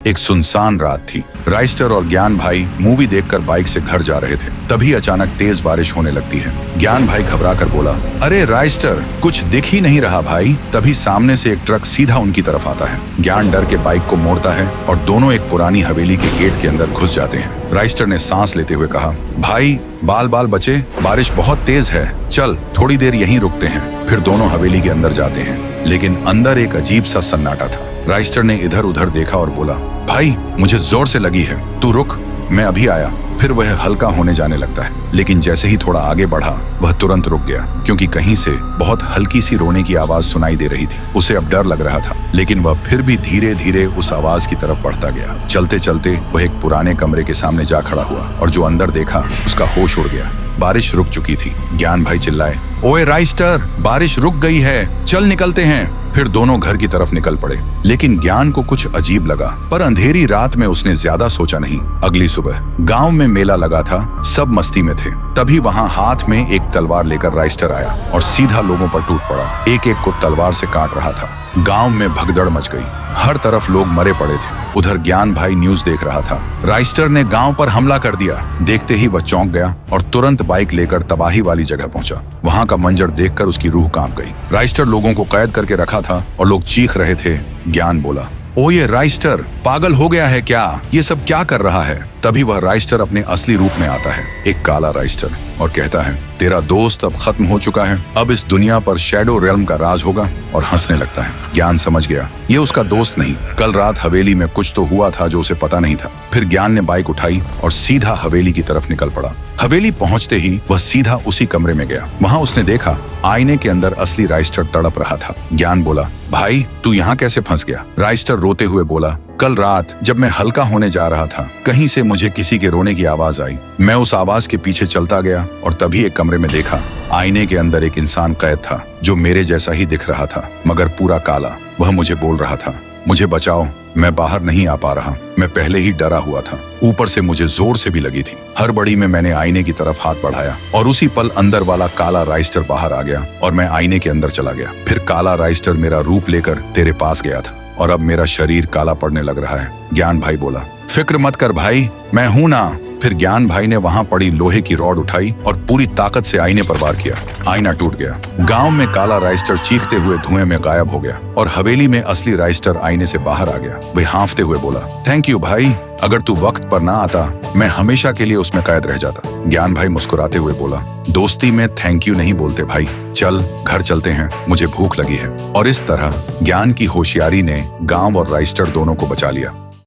एक सुनसान रात थी। राइस्टर और ज्ञान भाई मूवी देखकर बाइक से घर जा रहे थे। तभी अचानक तेज बारिश होने लगती है। ज्ञान भाई घबरा कर बोला, अरे राइस्टर, कुछ दिख ही नहीं रहा भाई। तभी सामने से एक ट्रक सीधा उनकी तरफ आता है। ज्ञान डर के बाइक को मोड़ता है और दोनों एक पुरानी हवेली के गेट के अंदर घुस जाते हैं। राइस्टर ने सांस लेते हुए कहा, भाई बाल बाल बचे, बारिश बहुत तेज है, चल थोड़ी देर यहीं रुकते हैं। फिर दोनों हवेली के अंदर जाते हैं, लेकिन अंदर एक अजीब सा सन्नाटा था। राइस्टर ने इधर उधर देखा और बोला, भाई मुझे जोर से लगी है, तू रुक, मैं अभी आया। फिर वह हल्का होने जाने लगता है, लेकिन जैसे ही थोड़ा आगे बढ़ा वह तुरंत रुक गया, क्योंकि कहीं से बहुत हल्की सी रोने की आवाज सुनाई दे रही थी। उसे अब डर लग रहा था, लेकिन वह फिर भी धीरे धीरे उस आवाज की तरफ बढ़ता गया। चलते चलते वह एक पुराने कमरे के सामने जा खड़ा हुआ और जो अंदर देखा उसका होश उड़ गया। बारिश रुक चुकी थी। ज्ञान भाई चिल्लाए, ओए राइस्टर, बारिश रुक गई है, चल निकलते हैं। फिर दोनों घर की तरफ निकल पड़े, लेकिन ज्ञान को कुछ अजीब लगा, पर अंधेरी रात में उसने ज्यादा सोचा नहीं। अगली सुबह गांव में मेला लगा था, सब मस्ती में थे। तभी वहां हाथ में एक तलवार लेकर राइस्टर आया और सीधा लोगों पर टूट पड़ा। एक एक को तलवार से काट रहा था। गांव में भगदड़ मच गई, हर तरफ लोग मरे पड़े थे। उधर ज्ञान भाई न्यूज देख रहा था। राइस्टर ने गांव पर हमला कर दिया। देखते ही वह चौंक गया और तुरंत बाइक लेकर तबाही वाली जगह पहुंचा। वहां का मंजर देखकर उसकी रूह कांप गई। राइस्टर लोगों को कैद करके रखा था और लोग चीख रहे थे। ज्ञान बोला, ओ ये राइस्टर पागल हो गया है क्या? ये सब क्या कर रहा है? तभी वह राइस्टर अपने असली रूप में आता है, एक काला राइस्टर, और कहता है, तेरा दोस्त अब खत्म हो चुका है, अब इस दुनिया पर शैडो रेल्म का राज होगा, और हंसने लगता है। ज्ञान समझ गया, ये उसका दोस्त नहीं, कल रात हवेली में कुछ तो हुआ था जो उसे पता नहीं था। फिर ज्ञान ने बाइक उठाई और सीधा हवेली की तरफ निकल पड़ा। हवेली पहुंचते ही वह सीधा उसी कमरे में गया। वहां उसने देखा आईने के अंदर असली राइस्टर तड़प रहा था। ज्ञान बोला, भाई तू यहाँ कैसे फंस गया? राइस्टर रोते हुए बोला, कल रात जब मैं हल्का होने जा रहा था, कहीं से मुझे किसी के रोने की आवाज आई। मैं उस आवाज के पीछे चलता गया और तभी एक कमरे में देखा, आईने के अंदर एक इंसान कैद था जो मेरे जैसा ही दिख रहा था, मगर पूरा काला। वह मुझे बोल रहा था, मुझे बचाओ, मैं बाहर नहीं आ पा रहा। मैं पहले ही डरा हुआ था, ऊपर से मुझे जोर से भी लगी थी। हड़बड़ी में मैंने आईने की तरफ हाथ बढ़ाया और उसी पल अंदर वाला काला राइस्टर बाहर आ गया और मैं आईने के अंदर चला गया। फिर काला राइस्टर मेरा रूप लेकर तेरे पास गया था और अब मेरा शरीर काला पड़ने लग रहा है। ज्ञान भाई बोला, फिक्र मत कर भाई, मैं हूं ना। फिर ज्ञान भाई ने वहां पड़ी लोहे की रॉड उठाई और पूरी ताकत से आईने पर वार किया। आईना टूट गया। गांव में काला राइस्टर चीखते हुए धुएं में गायब हो गया और हवेली में असली राइस्टर आईने से बाहर आ गया। वह हांफते हुए बोला, थैंक यू भाई, अगर तू वक्त पर ना आता मैं हमेशा के लिए उसमें कैद रह जाता। ज्ञान भाई मुस्कुराते हुए बोला, दोस्ती में थैंक यू नहीं बोलते भाई, चल घर चलते हैं, मुझे भूख लगी है। और इस तरह ज्ञान की होशियारी ने गांव और राइस्टर दोनों को बचा लिया।